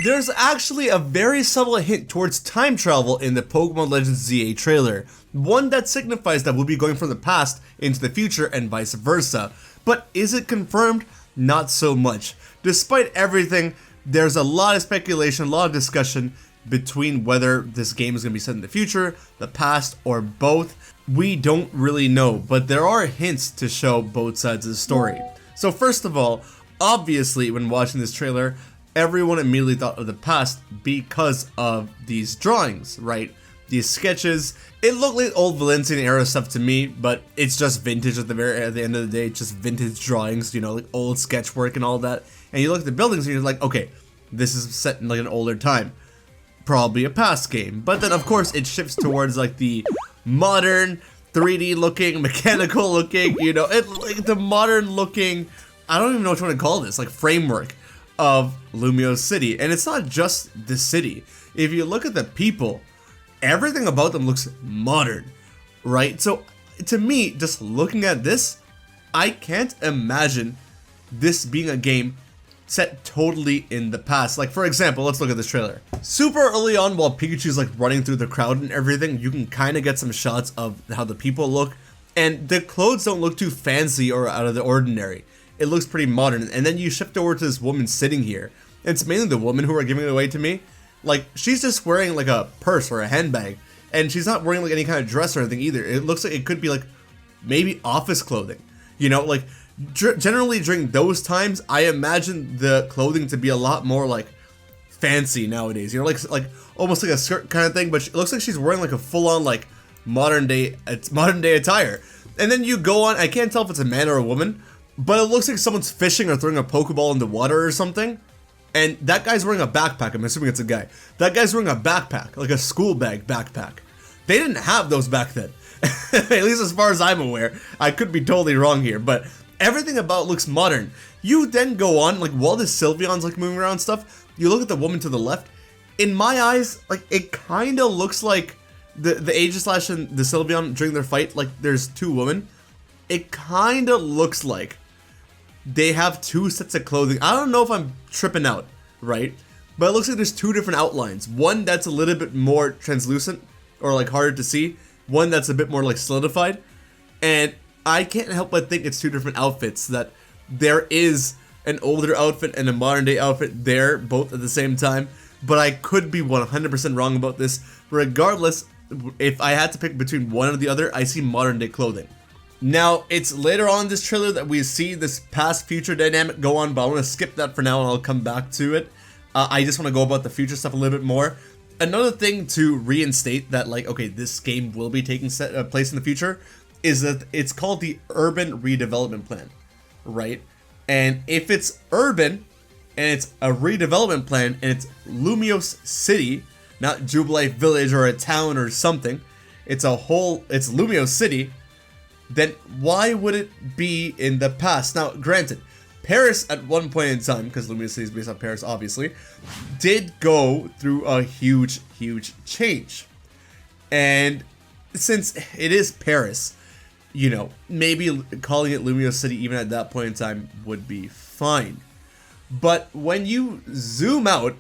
there's actually a very subtle hint towards time travel in the Pokemon Legends ZA trailer. One that signifies that we'll be going from the past into the future and vice versa. But is it confirmed? Not so much. Despite everything, there's a lot of speculation, a lot of discussion between whether this game is going to be set in the future, the past, or both. We don't really know, but there are hints to show both sides of the story. So first of all, obviously when watching this trailer, everyone immediately thought of the past because of these drawings, right? These sketches. It looked like old Valencian era stuff to me, but it's just vintage at the end of the day. It's just vintage drawings, you know, like old sketch work and all that. And you look at the buildings and you're like, okay, this is set in like an older time. Probably a past game. But then of course it shifts towards like the modern 3D looking, mechanical looking, you know, like the modern looking, I don't even know what you want to call this, like framework of Lumiose City. And it's not just the city. If you look at the people, everything about them looks modern, right? So to me, just looking at this, I can't imagine this being a game set totally in the past. Like for example, let's look at this trailer. Super early on, while Pikachu's like running through the crowd and everything, you can kind of get some shots of how the people look, and the clothes don't look too fancy or out of the ordinary. It looks pretty modern. And then you shift over to this woman sitting here. It's mainly the woman who are giving it away to me. Like she's just wearing like a purse or a handbag, and she's not wearing like any kind of dress or anything either. It looks like it could be like maybe office clothing, you know, like generally during those times, I imagine the clothing to be a lot more like fancy nowadays, you know, like almost like a skirt kind of thing, but it looks like she's wearing like a full-on like modern day attire. And then you go on, I can't tell if it's a man or a woman, but it looks like someone's fishing or throwing a Pokeball in the water or something. And that guy's wearing a backpack. I'm assuming it's a guy. That guy's wearing a backpack, like a school bag backpack. They didn't have those back then. At least as far as I'm aware. I could be totally wrong here, but everything about it looks modern. You then go on, like while the Sylveon's like moving around and stuff, you look at the woman to the left. In my eyes, like it kind of looks like the Aegislash and the Sylveon during their fight, like there's two women. It kind of looks like they have two sets of clothing. I don't know if I'm tripping out, right? But it looks like there's two different outlines. One that's a little bit more translucent or like harder to see. One that's a bit more like solidified. And I can't help but think it's two different outfits. That there is an older outfit and a modern day outfit there, both at the same time. But I could be 100% wrong about this. Regardless, if I had to pick between one or the other, I see modern day clothing. Now, it's later on in this trailer that we see this past-future dynamic go on, but I want to skip that for now and I'll come back to it. I just want to go about the future stuff a little bit more. Another thing to reinstate that, like, okay, this game will be taking place in the future, is that it's called the Urban Redevelopment Plan, right? And if it's urban, and it's a redevelopment plan, and it's Lumiose City, not Jubilife Village or a town or something, it's Lumiose City, then why would it be in the past? Now, granted, Paris at one point in time, because Lumiose City is based on Paris, obviously, did go through a huge, huge change. And since it is Paris, you know, maybe calling it Lumiose City even at that point in time would be fine. But when you zoom out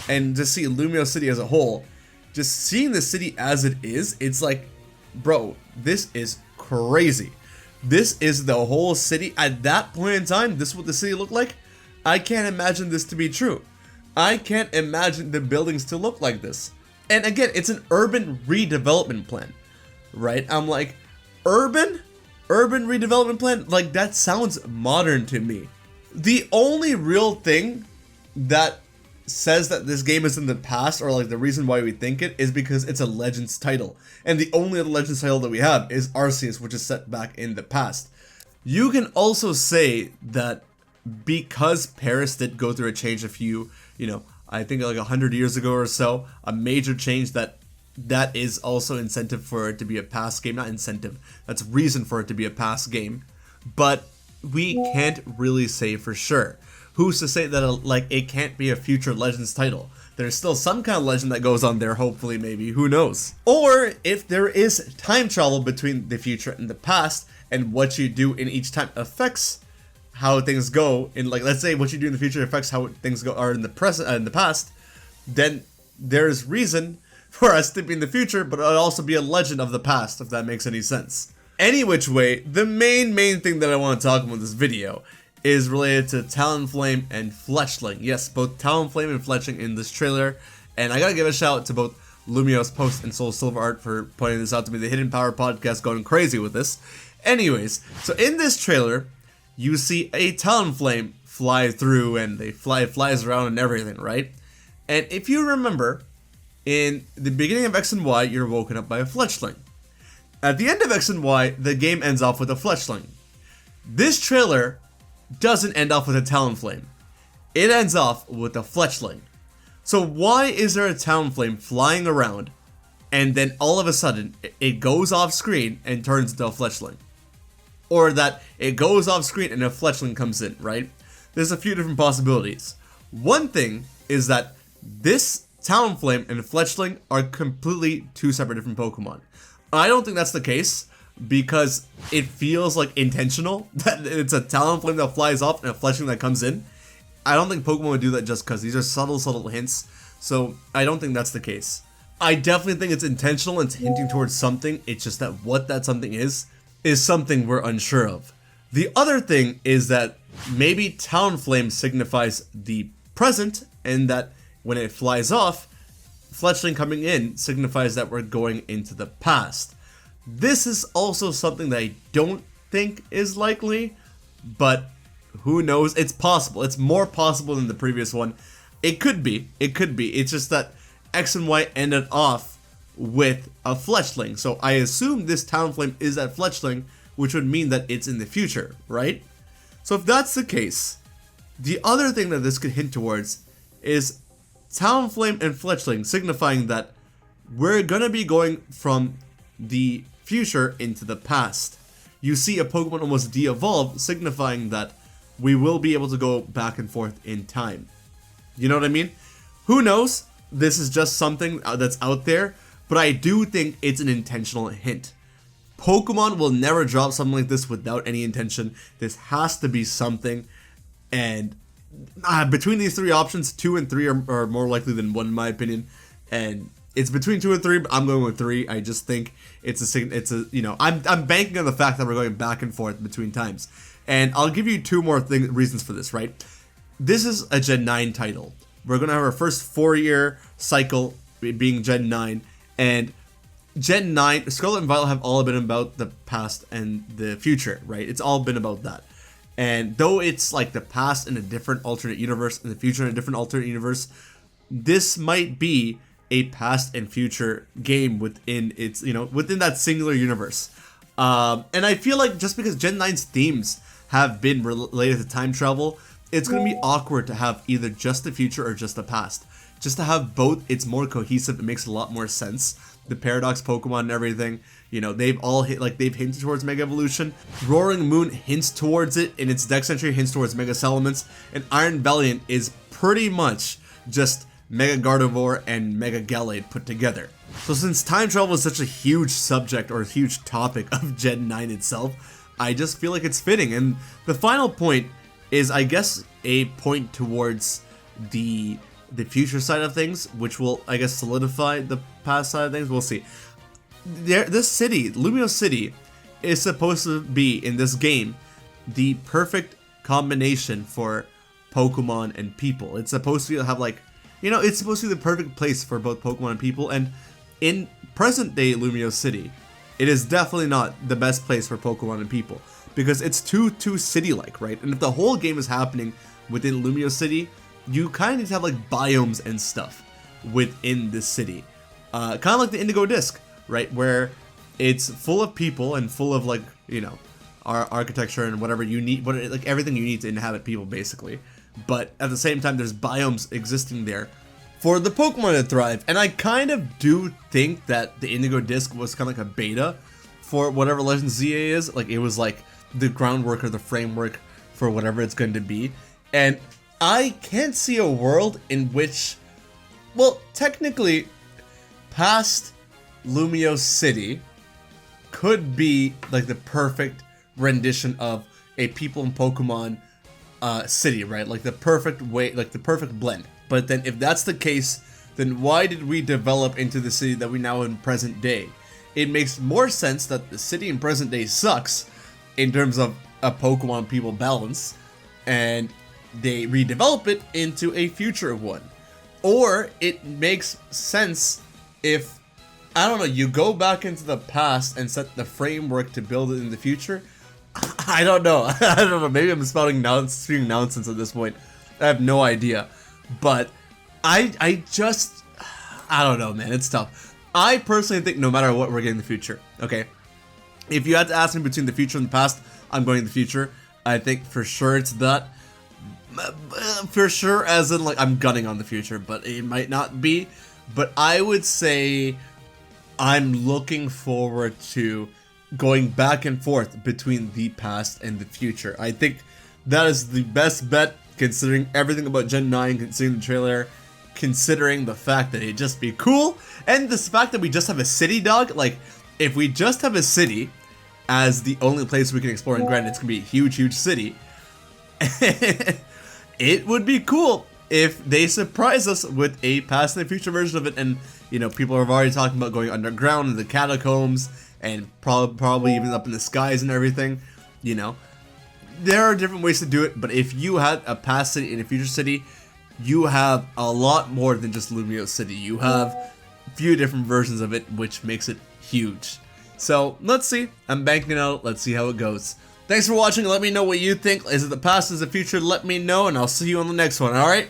and just see Lumiose City as a whole, just seeing the city as it is, it's like, bro, this is crazy. This is the whole city. At that point in time, this is what the city looked like. I can't imagine this to be true. I can't imagine the buildings to look like this. And again, it's an urban redevelopment plan, right? I'm like, urban redevelopment plan? Like, that sounds modern to me. The only real thing that says that this game is in the past, or like the reason why we think it, is because it's a Legends title. And the only other Legends title that we have is Arceus, which is set back in the past. You can also say that because Paris did go through a change a few, you know, I think like 100 years ago or so, a major change that is also incentive for it to be a past game. Not incentive, that's reason for it to be a past game. But we can't really say for sure. Who's to say that it can't be a future Legends title? There's still some kind of legend that goes on there, hopefully, maybe, who knows? Or if there is time travel between the future and the past, and what you do in each time affects how things go in, like, let's say what you do in the future affects how things go are in the present in the past, then there's reason for us to be in the future, but it'll also be a legend of the past, if that makes any sense. Any which way, the main thing that I want to talk about in this video is related to Talonflame and Fletchling. Yes, both Talonflame and Fletchling in this trailer, and I gotta give a shout out to both Lumiose Post and Soul Silver Art for pointing this out to me. The Hidden Power podcast going crazy with this. Anyways, so in this trailer, you see a Talonflame fly through, and it flies around and everything, right? And if you remember, in the beginning of X and Y, you're woken up by a Fletchling. At the end of X and Y, the game ends off with a Fletchling. This trailer doesn't end off with a Talonflame. It ends off with a Fletchling. So why is there a Talonflame flying around, and then all of a sudden, it goes off screen and turns into a Fletchling? Or that it goes off screen and a Fletchling comes in, right? There's a few different possibilities. One thing is that this Talonflame and Fletchling are completely two separate different Pokemon. I don't think that's the case, because it feels like intentional that it's a Talonflame that flies off and a Fletchling that comes in. I don't think Pokemon would do that just because these are subtle hints, so I don't think that's the case. I definitely think it's intentional, it's hinting towards something, it's just that what that something is something we're unsure of. The other thing is that maybe Talonflame signifies the present, and that when it flies off, Fletchling coming in signifies that we're going into the past. This is also something that I don't think is likely, but who knows? It's possible. It's more possible than the previous one. It could be. It's just that X and Y ended off with a Fletchling. So I assume this Talonflame is that Fletchling, which would mean that it's in the future, right? So if that's the case, the other thing that this could hint towards is Talonflame and Fletchling, signifying that we're gonna be going from the future into the past. You see a Pokemon almost de-evolve, signifying that we will be able to go back and forth in time. You know what I mean? Who knows? This is just something that's out there, but I do think it's an intentional hint. Pokemon will never drop something like this without any intention. This has to be something, and between these three options, 2 and 3 are more likely than 1 in my opinion, and it's between 2 and 3, but I'm going with 3. I just think it's a you know, I'm banking on the fact that we're going back and forth between times. And I'll give you 2 more reasons for this, right? This is a Gen 9 title. We're going to have our first 4-year cycle being Gen 9, and Gen 9, Scarlet and Violet have all been about the past and the future, right? It's all been about that. And though it's like the past in a different alternate universe and the future in a different alternate universe, this might be a past and future game within its, you know, within that singular universe. And I feel like just because Gen 9's themes have been related to time travel, it's going to be awkward to have either just the future or just the past. Just to have both, it's more cohesive, it makes a lot more sense. The Paradox Pokemon and everything, you know, they've all they've hinted towards Mega Evolution. Roaring Moon hints towards it, in its Dex entry hints towards Mega Salamence, and Iron Valiant is pretty much just Mega Gardevoir and Mega Gallade put together. So since time travel is such a huge subject or a huge topic of Gen 9 itself, I just feel like it's fitting. And the final point is, I guess, a point towards the future side of things, which will, I guess, solidify the past side of things. We'll see. This city, Lumiose City, is supposed to be, in this game, the perfect combination for Pokemon and people. It's supposed to have, like, you know, it's supposed to be the perfect place for both Pokemon and people, and in present-day Lumiose City, it is definitely not the best place for Pokemon and people, because it's too city-like, right? And if the whole game is happening within Lumiose City, you kind of need to have, like, biomes and stuff within this city. Kind of like the Indigo Disc, right? Where it's full of people and full of, like, you know, our architecture and whatever you need, like everything you need to inhabit people, basically. But at the same time, there's biomes existing there for the Pokemon to thrive. And I kind of do think that the Indigo Disc was kind of like a beta for whatever Legends ZA is. Like, it was like the groundwork or the framework for whatever it's going to be. And I can't see a world in which, well, technically, past Lumiose City could be like the perfect rendition of a people and Pokemon city, right? Like the perfect way, like the perfect blend. But then if that's the case, then why did we develop into the city that we now in present day? It makes more sense that the city in present day sucks in terms of a Pokemon people balance, and they redevelop it into a future one. Or it makes sense if, I don't know, you go back into the past and set the framework to build it in the future. I don't know. I don't know. Maybe I'm speaking nonsense at this point. I have no idea. But I don't know, man. It's tough. I personally think no matter what, we're getting the future. Okay. If you had to ask me between the future and the past, I'm going to the future. I think for sure it's that. For sure, as in, like, I'm gunning on the future, but it might not be. But I would say I'm looking forward to going back and forth between the past and the future. I think that is the best bet, considering everything about Gen 9, considering the trailer, considering the fact that it'd just be cool, and this fact that we just have a city, dog. Like, if we just have a city as the only place we can explore, and granted, it's gonna be a huge, huge city, it would be cool if they surprise us with a past and future version of it. And, you know, people are already talking about going underground in the catacombs, and probably even up in the skies and everything. You know, there are different ways to do it, but if you had a past city and a future city, you have a lot more than just Lumiose City. You have a few different versions of it, which makes it huge. So let's see. I'm banking it out. Let's see how it goes. Thanks for watching. Let me know what you think. Is it the past? Is it the future? Let me know, and I'll see you on the next one. All right.